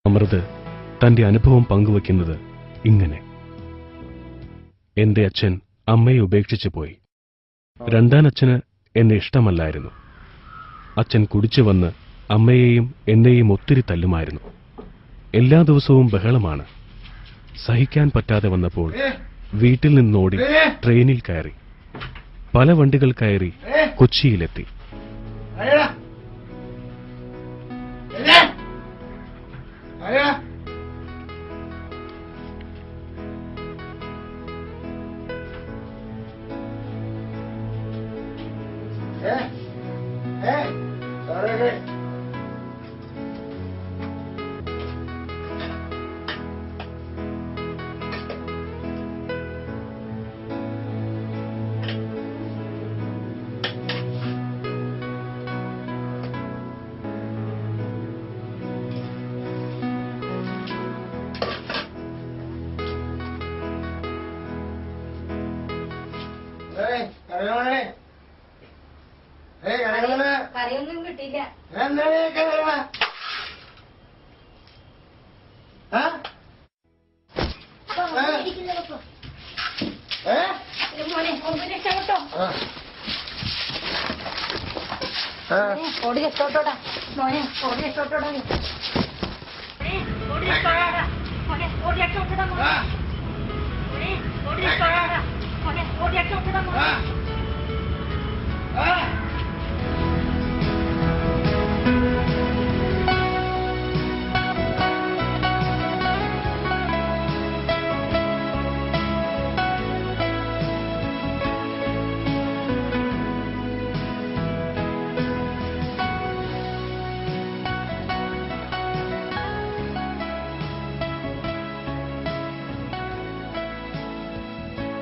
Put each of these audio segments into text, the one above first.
അമൃത് തന്റെ അനുഭവം പങ്കുവയ്ക്കുന്നത് ഇങ്ങനെ: എന്റെ അച്ഛൻ അമ്മയെ ഉപേക്ഷിച്ചു പോയി. രണ്ടാനച്ഛന് എന്നെ ഇഷ്ടമല്ലായിരുന്നു. അച്ഛൻ കുടിച്ചു വന്ന് അമ്മയെയും എന്നെയും ഒത്തിരി തല്ലുമായിരുന്നു. എല്ലാ ദിവസവും ബഹളമാണ്. സഹിക്കാൻ പറ്റാതെ വന്നപ്പോൾ വീട്ടിൽ നിന്നോടി ട്രെയിനിൽ കയറി. പല വണ്ടികൾ കയറി കൊച്ചിയിലെത്തി. കറിയൊന്നും കിട്ടില്ല. ഓടി രക്ഷോട്ടോടാ മോനെ, ഓടി രക്ഷോട്ടോടാ, ഓടി രക്ഷോടാ മോനെ, ഓടി രക്ഷോട്ടോടാ മോനെ, ഓടി രക്ഷോടാ മോനെ, ഓടി രക്ഷോട്ടോടാ മോനെ.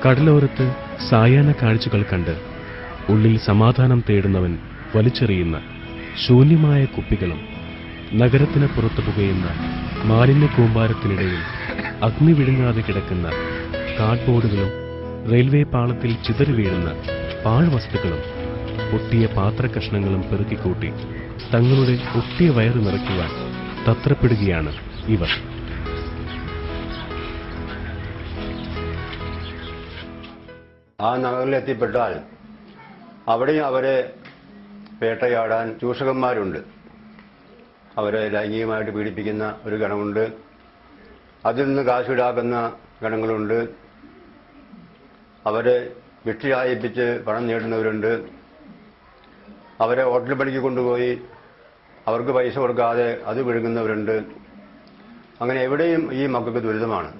കടലോരത്ത് സായാഹ്ന കാഴ്ചകൾ കണ്ട് ഉള്ളിൽ സമാധാനം തേടുന്നവൻ വലിച്ചെറിയുന്ന ശൂന്യമായ കുപ്പികളും നഗരത്തിന് പുറത്തു പുകയുന്ന മാലിന്യ കൂമ്പാരത്തിനിടയിൽ അഗ്നി വിഴുങ്ങാതെ കിടക്കുന്ന കാർഡ്ബോർഡുകളും റെയിൽവേ പാളത്തിൽ ചിതറി വീഴുന്ന പാഴ്വസ്തുക്കളും ഒട്ടിയ പാത്രകഷ്ണങ്ങളും പെറുക്കിക്കൂട്ടി തങ്ങളുടെ ഒട്ടിയ വയറ് നിറയ്ക്കുവാൻ തത്രപ്പെടുകയാണ് ഇവർ. ആ നഗറിലെത്തിപ്പെട്ടാൽ അവിടെയും അവരെ വേട്ടയാടാൻ ചൂഷകന്മാരുണ്ട്. അവരെ ലൈംഗികമായിട്ട് പീഡിപ്പിക്കുന്ന ഒരു ഗണമുണ്ട്. അതിൽ നിന്ന് കാശുണ്ടാക്കുന്ന ഗണങ്ങളുണ്ട്. അവരെ ഭിക്ഷയായിപ്പിച്ച് പണം നേടുന്നവരുണ്ട്. അവരെ ഹോട്ടൽ പണിക്ക് കൊണ്ടുപോയി അവർക്ക് പൈസ കൊടുക്കാതെ അത് വിഴുങ്ങുന്നവരുണ്ട്. അങ്ങനെ എവിടെയും ഈ മക്കൾക്ക് ദുരിതമാണ്.